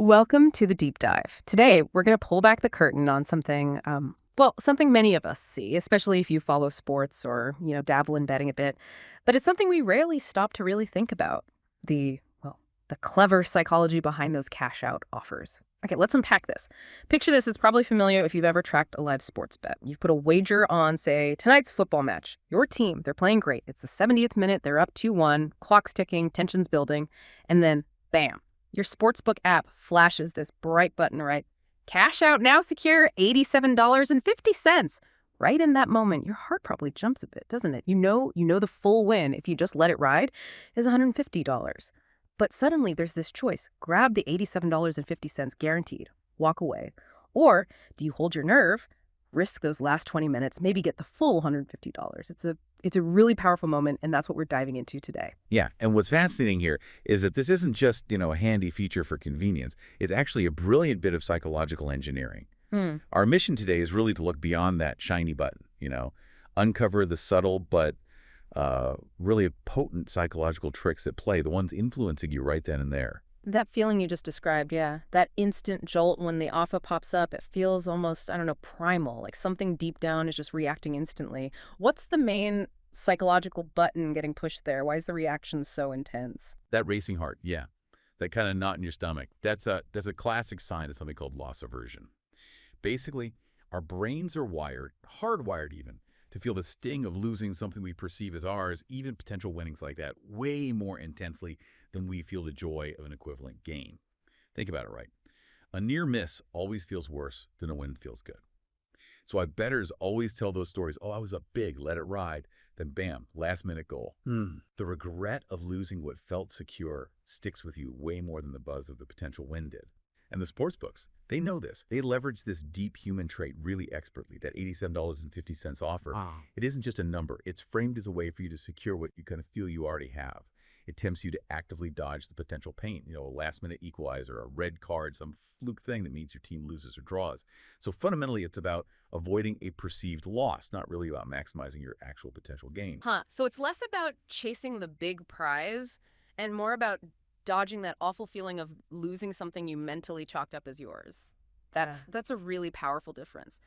Welcome to the deep dive. Today, we're going to pull back the curtain on something many of us see, especially if you follow sports or, dabble in betting a bit. But it's something we rarely stop to really think about. The clever psychology behind those cash out offers. Okay, let's unpack this. Picture this, it's probably familiar if you've ever tracked a live sports bet. You've put a wager on, say, tonight's football match. Your team, they're playing great. It's the 70th minute, they're up 2-1, clock's ticking, tension's building, and then bam. Your Sportsbook app flashes this bright button, right? Cash out now secure $87.50. Right in that moment, your heart probably jumps a bit, doesn't it? You know the full win, if you just let it ride, is $150. But suddenly there's this choice. Grab the $87.50 guaranteed, walk away. Or do you hold your nerve, risk those last 20 minutes, maybe get the full $150? It's a really powerful moment, and that's what we're diving into today. Yeah, and what's fascinating here is that this isn't just, a handy feature for convenience. It's actually a brilliant bit of psychological engineering. Our mission today is really to look beyond that shiny button, uncover the subtle but really potent psychological tricks at play, the ones influencing you right then and there. That feeling you just described, yeah. That instant jolt when the offer pops up, it feels almost, primal, like something deep down is just reacting instantly. What's the main psychological button getting pushed there? Why is the reaction so intense? That racing heart, yeah. That kind of knot in your stomach. That's a classic sign of something called loss aversion. Basically, our brains are hardwired even, to feel the sting of losing something we perceive as ours, even potential winnings like that, way more intensely than we feel the joy of an equivalent gain. Think about it, right? A near miss always feels worse than a win feels good. So why bettors always tell those stories, oh, I was up big, let it ride, then bam, last minute goal. The regret of losing what felt secure sticks with you way more than the buzz of the potential win did. And the sportsbooks, they know this. They leverage this deep human trait really expertly, that $87.50 offer. Wow. It isn't just a number. It's framed as a way for you to secure what you kind of feel you already have. It tempts you to actively dodge the potential pain, a last-minute equalizer, a red card, some fluke thing that means your team loses or draws. So fundamentally, it's about avoiding a perceived loss, not really about maximizing your actual potential gain. So it's less about chasing the big prize and more about dodging that awful feeling of losing something you mentally chalked up as yours. That's a really powerful difference.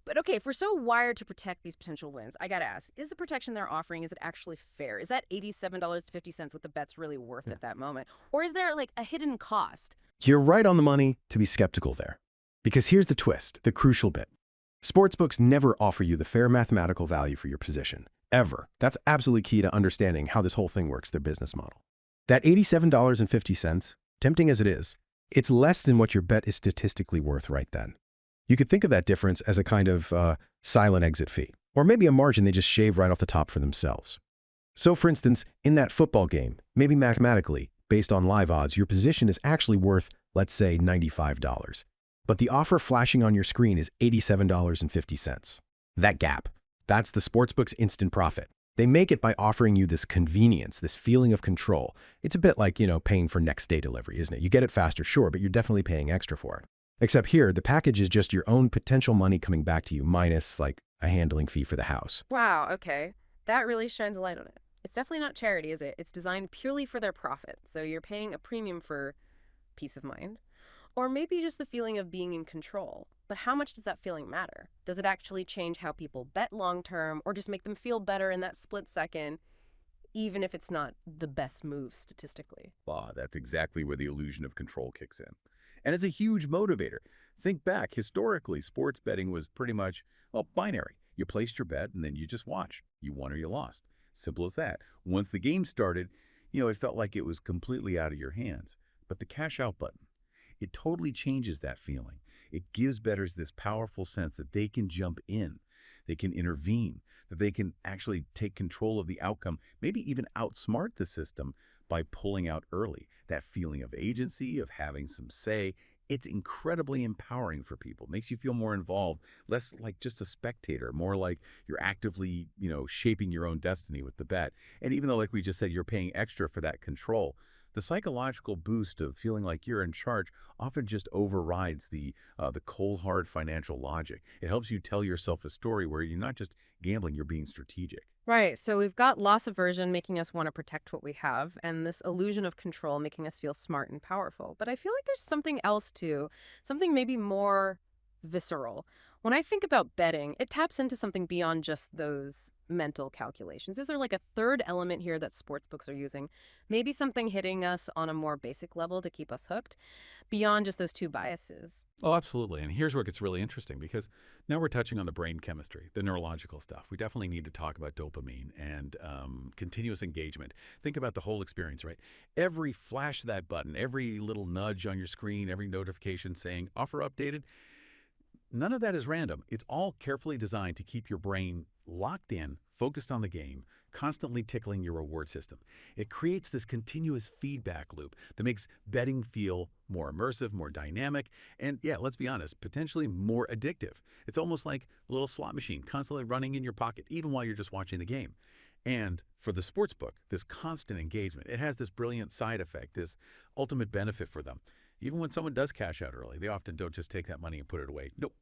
But okay, if we're so wired to protect these potential wins, I gotta ask, is the protection they're offering, is it actually fair? Is that $87.50 what the bet's really worth at that moment? Or is there like a hidden cost? You're right on the money to be skeptical there. Because here's the twist, the crucial bit. Sportsbooks never offer you the fair mathematical value for your position, ever. That's absolutely key to understanding how this whole thing works, their business model. That $87.50, tempting as it is, it's less than what your bet is statistically worth right then. You could think of that difference as a kind of silent exit fee, or maybe a margin they just shave right off the top for themselves. So for instance, in that football game, maybe mathematically, based on live odds, your position is actually worth, let's say, $95. But the offer flashing on your screen is $87.50. That gap, that's the sportsbook's instant profit. They make it by offering you this convenience, this feeling of control. It's a bit like, paying for next day delivery, isn't it? You get it faster, sure, but you're definitely paying extra for it. Except here, the package is just your own potential money coming back to you, minus like a handling fee for the house. Wow, okay. That really shines a light on it. It's definitely not charity, is it? It's designed purely for their profit. So you're paying a premium for peace of mind. Or maybe just the feeling of being in control. But how much does that feeling matter? Does it actually change how people bet long-term or just make them feel better in that split second, even if it's not the best move statistically? That's exactly where the illusion of control kicks in. And it's a huge motivator. Think back, historically, sports betting was pretty much, binary. You placed your bet and then you just watched. You won or you lost. Simple as that. Once the game started, it felt like it was completely out of your hands. But the cash out button, it totally changes that feeling. It gives bettors this powerful sense that they can jump in, they can intervene, that they can actually take control of the outcome, maybe even outsmart the system by pulling out early. That feeling of agency, of having some say, it's incredibly empowering for people. It makes you feel more involved, less like just a spectator, more like you're actively, shaping your own destiny with the bet. And even though, like we just said, you're paying extra for that control, The psychological boost of feeling like you're in charge often just overrides the cold hard financial logic. It helps you tell yourself a story where you're not just gambling, you're being strategic. Right. So we've got loss aversion making us want to protect what we have, and this illusion of control making us feel smart and powerful. But I feel like there's something else too, something maybe more visceral. When I think about betting, it taps into something beyond just those mental calculations. Is there like a third element here that sports books are using? Maybe something hitting us on a more basic level to keep us hooked, beyond just those two biases. Oh, absolutely. And here's where it gets really interesting because now we're touching on the brain chemistry, the neurological stuff. We definitely need to talk about dopamine and continuous engagement. Think about the whole experience, right? Every flash of that button, every little nudge on your screen, every notification saying offer updated, none of that is random. It's all carefully designed to keep your brain locked in, focused on the game, constantly tickling your reward system. It creates this continuous feedback loop that makes betting feel more immersive, more dynamic, and yeah, let's be honest, potentially more addictive. It's almost like a little slot machine constantly running in your pocket, even while you're just watching the game. And for the sports book, this constant engagement, it has this brilliant side effect, this ultimate benefit for them. Even when someone does cash out early, they often don't just take that money and put it away. Nope.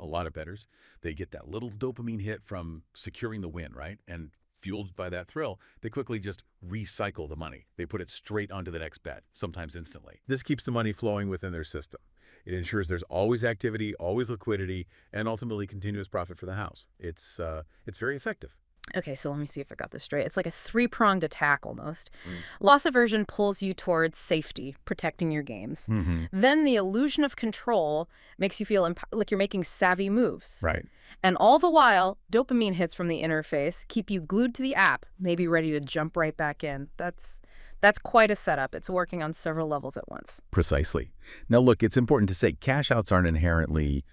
A lot of bettors, they get that little dopamine hit from securing the win, right? And fueled by that thrill, they quickly just recycle the money. They put it straight onto the next bet, sometimes instantly. This keeps the money flowing within their system. It ensures there's always activity, always liquidity, and ultimately continuous profit for the house. It's very effective. Okay, so let me see if I got this straight. It's like a three-pronged attack almost. Loss aversion pulls you towards safety, protecting your games. Mm-hmm. Then the illusion of control makes you feel like you're making savvy moves. Right. And all the while, dopamine hits from the interface keep you glued to the app, maybe ready to jump right back in. That's quite a setup. It's working on several levels at once. Precisely. Now, look, it's important to say cash outs aren't inherently,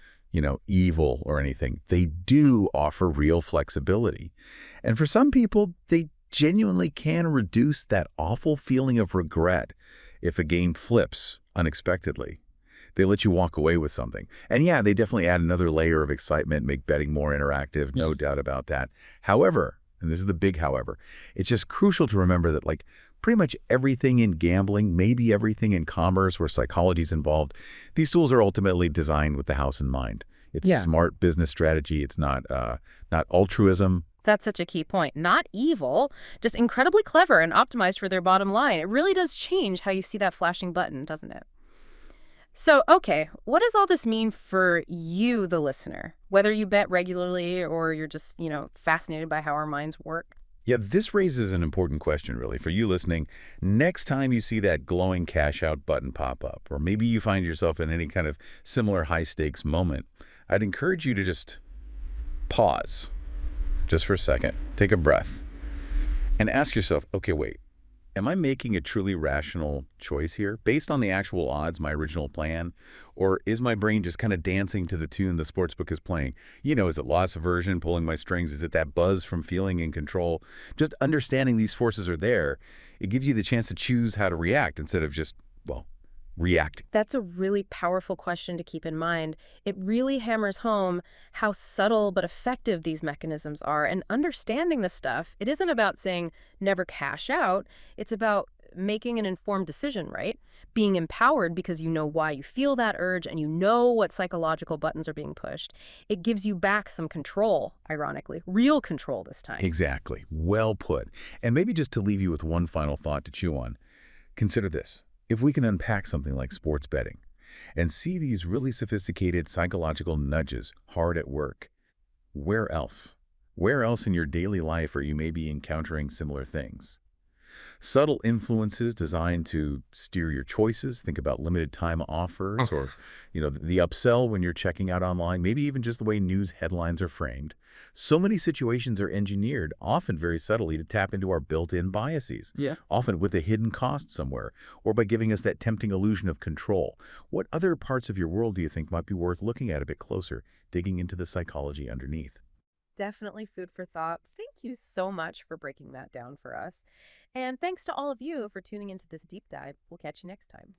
evil or anything. They do offer real flexibility. And for some people, they genuinely can reduce that awful feeling of regret if a game flips unexpectedly. They let you walk away with something. And yeah, they definitely add another layer of excitement, make betting more interactive, no doubt about that. However, and this is the big however, it's just crucial to remember that like pretty much everything in gambling, maybe everything in commerce where psychology is involved, these tools are ultimately designed with the house in mind. It's smart business strategy. It's not altruism. That's such a key point. Not evil, just incredibly clever and optimized for their bottom line. It really does change how you see that flashing button, doesn't it? So, okay, what does all this mean for you, the listener? Whether you bet regularly or you're just, fascinated by how our minds work? Yeah, this raises an important question, really, for you listening. Next time you see that glowing cash out button pop up, or maybe you find yourself in any kind of similar high stakes moment, I'd encourage you to just pause just for a second, take a breath, and ask yourself, okay, wait, am I making a truly rational choice here based on the actual odds, my original plan? Or is my brain just kind of dancing to the tune the sportsbook is playing? Is it loss aversion, pulling my strings? Is it that buzz from feeling in control? Just understanding these forces are there, it gives you the chance to choose how to react instead of just, reacting. That's a really powerful question to keep in mind. It really hammers home how subtle but effective these mechanisms are. And understanding this stuff, it isn't about saying never cash out. It's about making an informed decision, right? Being empowered because you know why you feel that urge and you know what psychological buttons are being pushed. It gives you back some control, ironically, real control this time. Exactly. Well put. And maybe just to leave you with one final thought to chew on, consider this. If we can unpack something like sports betting and see these really sophisticated psychological nudges hard at work, where else? Where else in your daily life are you maybe encountering similar things? Subtle influences designed to steer your choices. Think about limited time offers or, the upsell when you're checking out online, maybe even just the way news headlines are framed. So many situations are engineered, often very subtly, to tap into our built-in biases, often with a hidden cost somewhere, or by giving us that tempting illusion of control. What other parts of your world do you think might be worth looking at a bit closer, digging into the psychology underneath? Definitely food for thought. Thank you so much for breaking that down for us. And thanks to all of you for tuning into this deep dive. We'll catch you next time.